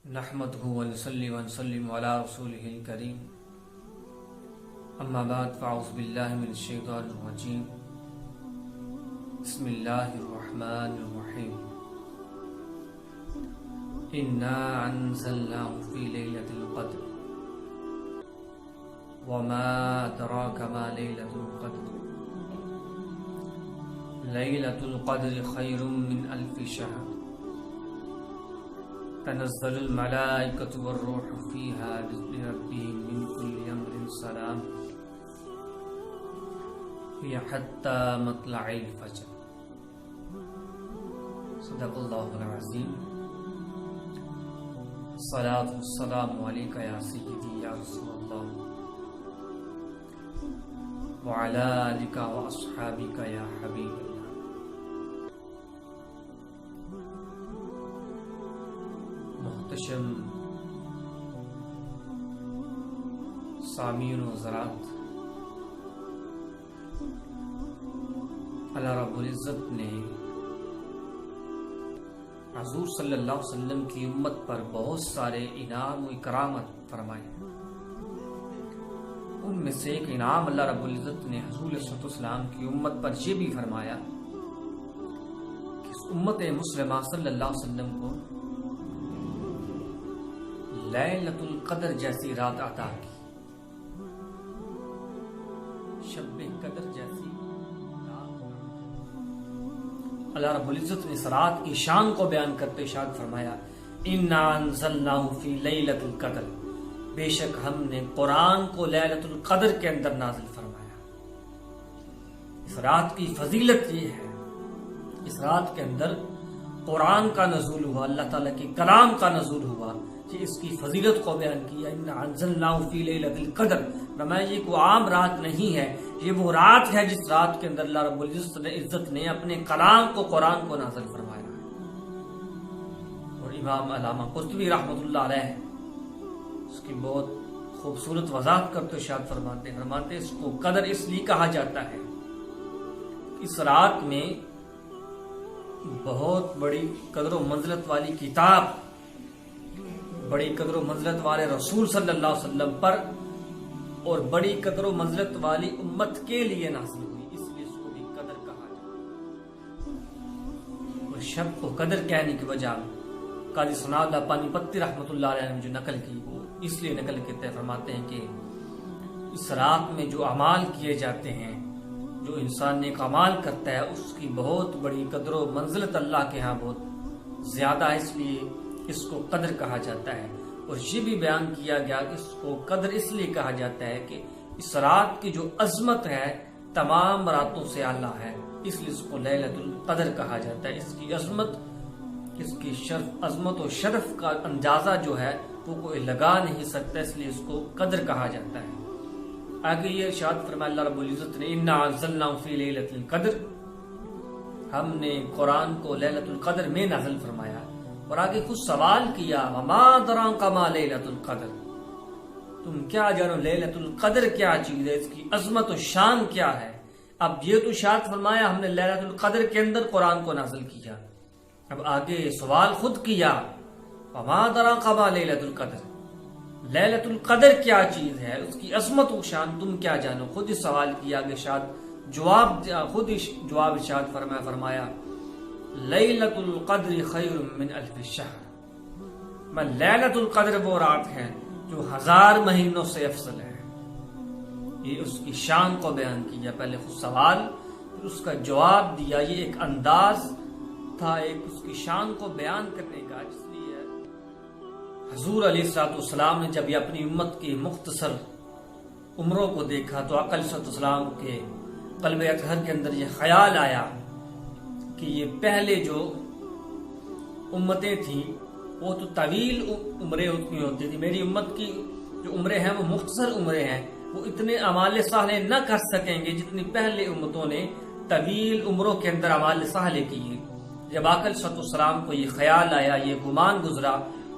نحمده ونصلي ونسلم على رسوله الكريم اما بعد فاعوذ بالله من الشيطان الرجيم بسم الله الرحمن الرحيم إنا أنزلناه في ليلة القدر وما أدراك ما ليلة القدر ليلة القدر خير من ألف شهر تنزل الملائكة والروح فيها بإذن ربهم من كل أمر سلام هي حتى مطلع الفجر صدق الله العظيم الصلاة والسلام عليك يا سيدي يا رسول الله وعلى آلك وأصحابك يا حبيب الله. محتشم سامعین و حضرات، اللہ رب العزت نے حضور صلی اللہ علیہ وسلم کی امت پر بہت سارے انعام و اکرامات فرمائے. ان میں سے ایک انعام اللہ رب العزت نے حضور صلی اللہ علیہ وسلم کی امت پر یہ بھی فرمایا کہ اس امت مسلمہ صلی اللہ علیہ وسلم کو لیلۃ القدر جیسی رات عطا کی، شب قدر جیسی رات. اللہ رب العزت نے اس رات کی شان کو بیان کرتے ارشاد فرمایا انا انزلناہ فی لیلۃ القدر، بے شک ہم نے قرآن کو لیلۃ القدر کے اندر نازل فرمایا. اس رات کی فضیلت یہ ہے، اس رات کے اندر قرآن کا نزول ہوا، اللہ تعالیٰ کے کلام کا نزول ہوا، کہ اس کی فضیلت کو بیان کیا. انا انزلناہ فی لیلۃ القدر، فرمایا یہ کوئی عام رات نہیں ہے، یہ وہ رات ہے جس رات کے اندر اللہ رب العزت نے اپنے کلام کو، قرآن کو نازل فرمایا. اور امام علامہ قرطبی رحمۃ اللہ علیہ اس کی بہت خوبصورت وضاحت کرتے ارشاد فرماتے ہیں اس کو قدر اس لیے کہا جاتا ہے، اس رات میں بہت بڑی قدر و منزلت والی کتاب، بڑی قدر و منزلت والے رسول صلی اللہ علیہ وسلم پر اور بڑی قدر و منزلت والی امت کے لیے نازل ہوئی، اس لیے اس کو بھی قدر کہا جاتا ہے. اور شب کو قدر کہنے کی وجہ قاضی ثناء اللہ پانی پتی رحمۃ اللہ علیہ نے جو نقل کی وہ اس لیے نقل کرتے فرماتے ہیں کہ اس رات میں جو اعمال کیے جاتے ہیں، جو انسان نیک اعمال کرتا ہے، اس کی بہت بڑی قدر و منزلت اللہ کے ہاں بہت زیادہ ہے، اس لیے اس کو قدر کہا جاتا ہے. اور یہ بھی بیان کیا گیا کہ اس کو قدر اس لیے کہا جاتا ہے کہ اس رات کی جو عظمت ہے تمام راتوں سے اعلیٰ ہے، اس لیے اس کو لیلۃ القدر کہا جاتا ہے. اس کی عظمت، اس کی عظمت و شرف کا اندازہ جو ہے وہ کوئی لگا نہیں سکتا، اس لیے اس کو قدر کہا جاتا ہے. آگے یہ ارشاد فرمایا اللہ رب العزت نے انا انزلناہ فی لیلۃ القدر، ہم نے قرآن کو لیلۃ القدر میں نازل فرمایا. اور آگے کچھ سوال کیا وما ادراک ما لیلۃ القدر، تم کیا جانو لیلۃ القدر کیا چیز ہے، اس کی عظمت و شان کیا ہے. اب یہ تو ارشاد فرمایا ہم نے لیلۃ القدر کے اندر قرآن کو نازل کیا، اب آگے سوال خود کیا وما ادراک ما لیلۃ القدر، لیلۃ القدر کیا چیز ہے، اس کی عظمت و شان تم کیا جانو. خود اس سوال کیا آگے خود جواب ارشاد فرمایا لیلۃ القدر خیر من الف شہر، میں لیلۃ القدر وہ رات ہے جو 1000 مہینوں سے افضل ہے. یہ اس کی شان کو بیان کیا، پہلے خود سوال پھر اس کا جواب دیا. یہ ایک انداز تھا ایک اس کی شان کو بیان کرنے کا، جس لیے حضور علیہ السلام نے جب یہ اپنی امت کی مختصر عمروں کو دیکھا تو آقا علیہ السلام کے قلب اطہر کے اندر یہ خیال آیا کہ یہ پہلے جو امتیں تھیں وہ تو طویل عمریں اتنی ہوتی تھی، میری امت کی جو عمریں ہیں وہ مختصر عمریں ہیں، وہ اتنے اعمال صالح نہ کر سکیں گے جتنی پہلے امتوں نے طویل عمروں کے اندر اعمال صالح کیے. جب آقا علیہ السلام کو یہ خیال آیا، یہ گمان گزرا،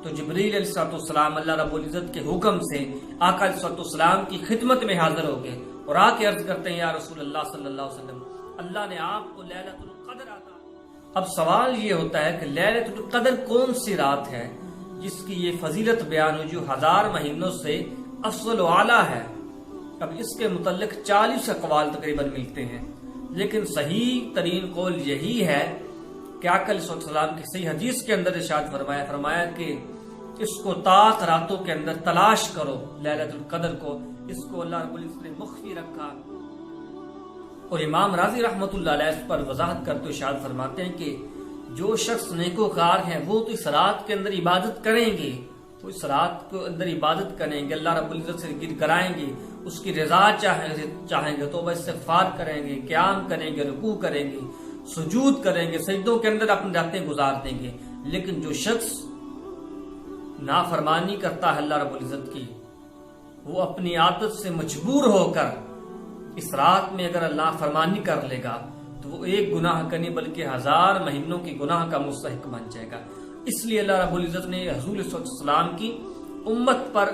تو جبریل علیہ السلام اللہ رب العزت کے حکم سے آقا علیہ السلام کی خدمت میں حاضر ہو گئے اور آ کے عرض کرتے ہیں یا رسول اللہ صلی اللہ علیہ وسلم، اللہ نے آپ کو لیلۃ القدر عطا. اب سوال یہ ہوتا ہے کہ لیلۃ القدر کون سی رات ہے جس کی یہ فضیلت بیان ہوئی جو 1000 مہینوں سے افضل و اعلیٰ ہے. اب اس کے متعلق 40 اقوال تقریباً ملتے ہیں، لیکن صحیح ترین قول یہی ہے کہ آقا علیہ السلام کی صحیح حدیث کے اندر ارشاد فرمایا کہ اس کو طاق راتوں کے اندر تلاش کرو، لیلۃ القدر کو. اس کو اللہ رب العزت نے مخفی رکھا. اور امام راضی رحمۃ اللہ علیہ اس پر وضاحت کرتے ارشاد فرماتے ہیں کہ جو شخص نیکوکار ہیں وہ تو اس رات کے اندر عبادت کریں گے، وہ اس رات کے اندر عبادت کریں گے، اللہ رب العزت سے گر کرائیں گے، اس کی رضا چاہیں گے تو وہ استغفار کریں گے، قیام کریں گے، رکوع کریں گے، سجود کریں گے، سجدوں کے اندر اپنی راتیں گزار دیں گے. لیکن جو شخص نافرمانی کرتا ہے اللہ رب العزت کی، وہ اپنی عادت سے مجبور ہو کر اس رات میں اگر اللہ فرمانی کر لے گا تو وہ ایک گناہ کا نہیں بلکہ 1000 مہینوں کی گناہ کا مستحق بن جائے گا. اس لیے اللہ رب العزت نے حضور صلی اللہ علیہ وسلم کی امت پر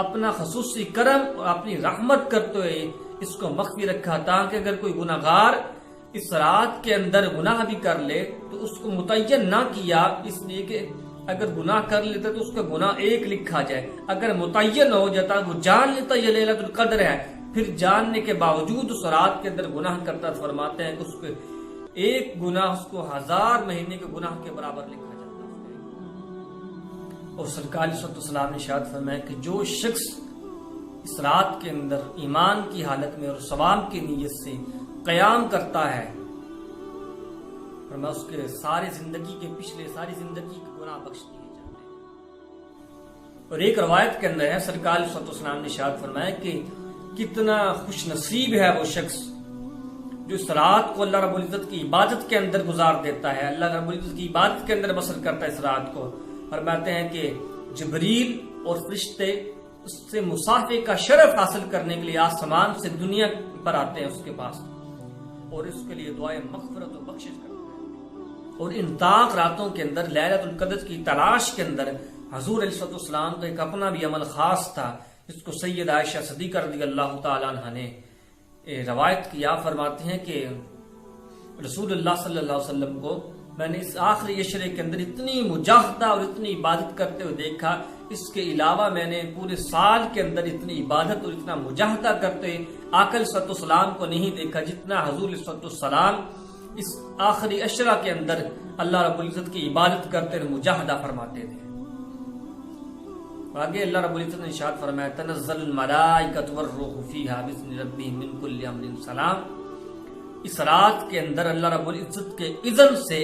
اپنا خصوصی کرم اور اپنی رحمت کرتے ہوئے اس کو مخفی رکھا، تاکہ اگر کوئی گناہ گار اس رات کے اندر گناہ بھی کر لے تو اس کو متعین نہ کیا، اس لیے کہ اگر گناہ کر لیتا تو اس کا گناہ ایک لکھا جائے. اگر متعین ہو جاتا، وہ جان لیتا یہ لیلۃ القدر ہے، پھر جاننے کے باوجود اس رات کے اندر گناہ کرتا، فرماتے ہیں کہ اس کے ایک گناہ اس کو 1000 مہینے کے گناہ کے برابر لکھا جاتا ہے. اور سرکار صلی اللہ علیہ وسلم نے ارشاد فرمایا کہ جو شخص اس رات کے اندر ایمان کی حالت میں اور ثواب کی نیت سے قیام کرتا ہے، فرمایا اس کے ساری زندگی کے پچھلے ساری زندگی کے گناہ بخش دیے جاتے ہیں. اور ایک روایت کے اندر ہے سرکار صلی اللہ علیہ وسلم نے ارشاد فرمایا کہ کتنا خوش نصیب ہے وہ شخص جو اس رات کو اللہ رب العزت کی عبادت کے اندر گزار دیتا ہے، اللہ رب العزت کی عبادت کے اندر بسر کرتا ہے اس رات کو. فرماتے ہیں کہ جبریل اور فرشتے اس سے مصافحے کا شرف حاصل کرنے کے لیے آسمان سے دنیا پر آتے ہیں اس کے پاس، اور اس کے لیے دعائیں مغفرت و بخشش کرتے ہیں. اور ان طاق راتوں کے اندر لیلۃ القدر کی تلاش کے اندر حضور علیہ السلام کا ایک اپنا بھی عمل خاص تھا، اس کو سید عائشہ صدیقہ رضی اللہ تعالی عنہ نے روایت کیا. فرماتے ہیں کہ رسول اللہ صلی اللہ علیہ وسلم کو میں نے اس آخری عشرے کے اندر اتنی مجاہدہ اور اتنی عبادت کرتے ہوئے دیکھا، اس کے علاوہ میں نے پورے سال کے اندر اتنی عبادت اور اتنا مجاہدہ کرتے ہوئے آقا علیہ السلام کو نہیں دیکھا جتنا حضور علیہ السلام اس آخری عشرہ کے اندر اللہ رب العزت کی عبادت کرتے ہوئے مجاہدہ فرماتے تھے. آگے اللہ رب العزت نے ارشاد فرمایا تنزل الملائکۃ والروح فیہا بإذن ربہم من کل امر سلام. اس رات کے اندر اللہ رب العزت کے اذن سے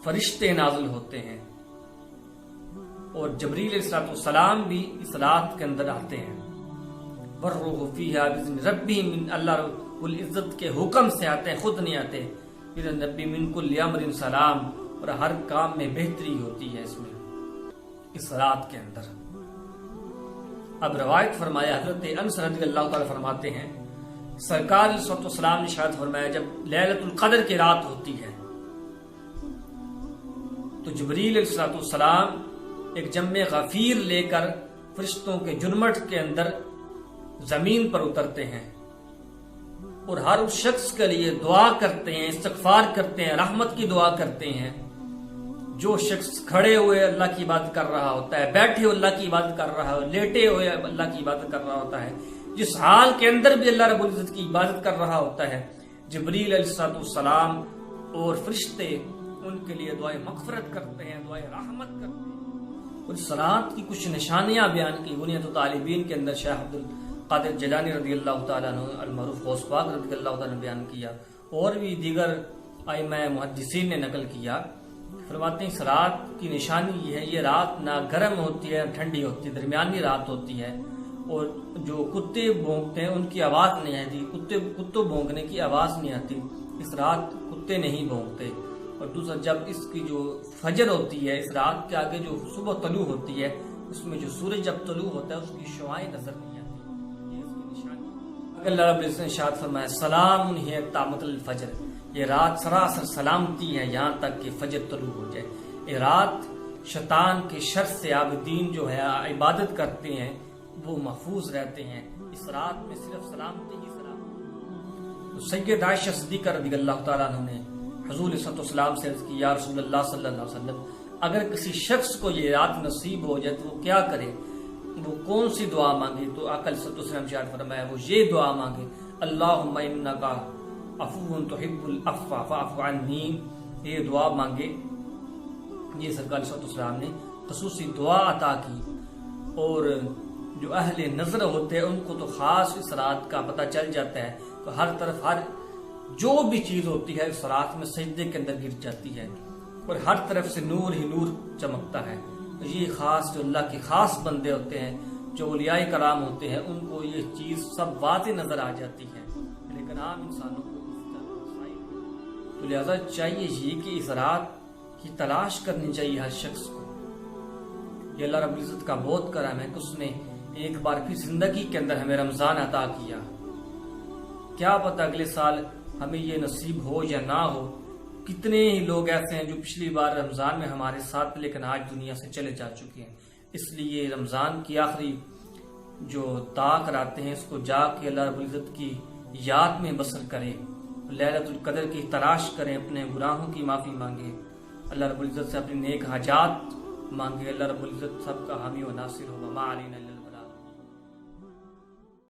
فرشتے نازل ہوتے ہیں، اور جبریل علیہ السلام بھی اس رات کے اندر آتے ہیں. والروح فیہا بإذن ربہم، اللہ رب العزت کے حکم سے آتے ہیں، خود نہیں آتے. بإذن ربہم من کل امر سلام، اور ہر کام میں بہتری ہوتی ہے اس میں اس رات کے اندر. اب روایت فرمایا حضرت انس رضی اللہ تعالی فرماتے ہیں سرکار صلی اللہ علیہ وسلم نے ارشاد فرمایا جب لیلۃ القدر کی رات ہوتی ہے تو جبریل علیہ السلام ایک جمع غفیر لے کر فرشتوں کے جنمٹ کے اندر زمین پر اترتے ہیں، اور ہر اس شخص کے لیے دعا کرتے ہیں، استغفار کرتے ہیں، رحمت کی دعا کرتے ہیں. جو شخص کھڑے ہوئے اللہ کی عبادت کر رہا ہوتا ہے، بیٹھے ہوئے اللہ کی عبادت کر رہا ہے، لیٹے ہوئے اللہ کی عبادت کر رہا ہوتا ہے، جس حال کے اندر بھی اللہ رب العزت کی عبادت کر رہا ہوتا ہے، جبریل علیہ السلام اور فرشتے ان کے لیے دعائیں مغفرت کرتے ہیں، دعائیں رحمت کرتے ہیں. اور اس رات کی کچھ نشانیاں بیان کی بنیاد الطالبین کے اندر شیخ عبد القادر جیلانی رضی اللہ تعالیٰ عنہ، المعروف غوث پاک رضی اللہ تعالیٰ نے بیان کیا، اور بھی دیگر ائمہ محدثین نے نقل کیا. فرماتے ہیں اس رات کی نشانی یہ ہے، یہ رات نہ گرم ہوتی ہے نہ ٹھنڈی ہوتی ہے، درمیانی رات ہوتی ہے، اور جو کتے بھونکتے ہیں ان کی آواز نہیں آتی، کتوں بھونکنے کی آواز نہیں آتی، اس رات کتے نہیں بھونکتے. اور دوسرا جب اس کی جو فجر ہوتی ہے، اس رات کے آگے جو صبح طلوع ہوتی ہے، اس میں جو سورج جب طلوع ہوتا ہے اس کی شعائیں نظر نہیں آتی، یہ اس کی نشانی. اللہ رب العزت نے ارشاد فرمایا سلام ہی طامت الفجر، یہ رات سراسر سلامتی ہے یہاں تک کہ فجر طلوع ہو جائے. یہ رات شیطان کے شر سے عابدین جو ہے عبادت کرتے ہیں وہ محفوظ رہتے ہیں. اس رات میں صرف سلامتی ہی سلامتی. سید عائشہ صدیقہ رضی اللہ تعالیٰ عنہ نے حضور صلی اللہ علیہ وسلم سے عرض کی یا رسول اللہ صلی اللہ علیہ وسلم اگر کسی شخص کو یہ رات نصیب ہو جائے تو وہ کیا کرے، وہ کون سی دعا مانگے؟ تو آقا علیہ الصلوۃ والسلام نے فرمایا وہ یہ دعا مانگے، اللہم انک عفو تحب العفو فاعف عنی، یہ دعا مانگے۔ یہ سرکار صلی اللہ علیہ وسلم نے خصوصی دعا عطا کی، اور جو اہل نظر ہوتے ہیں ان کو تو خاص اس رات کا پتہ چل جاتا ہے کہ ہر طرف ہر جو بھی چیز ہوتی ہے اس رات میں سجدے کے اندر گر جاتی ہے، اور ہر طرف سے نور ہی نور چمکتا ہے۔ یہ خاص جو اللہ کے خاص بندے ہوتے ہیں، جو اولیاء کرام ہوتے ہیں، ان کو یہ چیز سب واضح نظر آ جاتی ہے، لیکن عام انسانوں کو تو لہذا چاہیے یہ کہ اس رات کی تلاش کرنی چاہیے ہر شخص کو۔ یہ اللہ رب العزت کا بہت کرم ہے کہ اس نے ایک بار پھر زندگی کے اندر ہمیں رمضان عطا کیا۔ کیا پتہ اگلے سال ہمیں یہ نصیب ہو یا نہ ہو۔ کتنے ہی لوگ ایسے ہیں جو پچھلی بار رمضان میں ہمارے ساتھ لیکن آج دنیا سے چلے جا چکے ہیں۔ اس لیے رمضان کی آخری جو طاق راتے ہیں اس کو جا کے اللہ رب العزت کی یاد میں بسر کریں، لیلۃ القدر کی تلاش کریں، اپنے گناہوں کی معافی مانگیں، اللہ رب العزت سے اپنی نیک حاجات مانگے۔ اللہ رب العزت سب کا حامی و ناصر ہو۔ وما علینا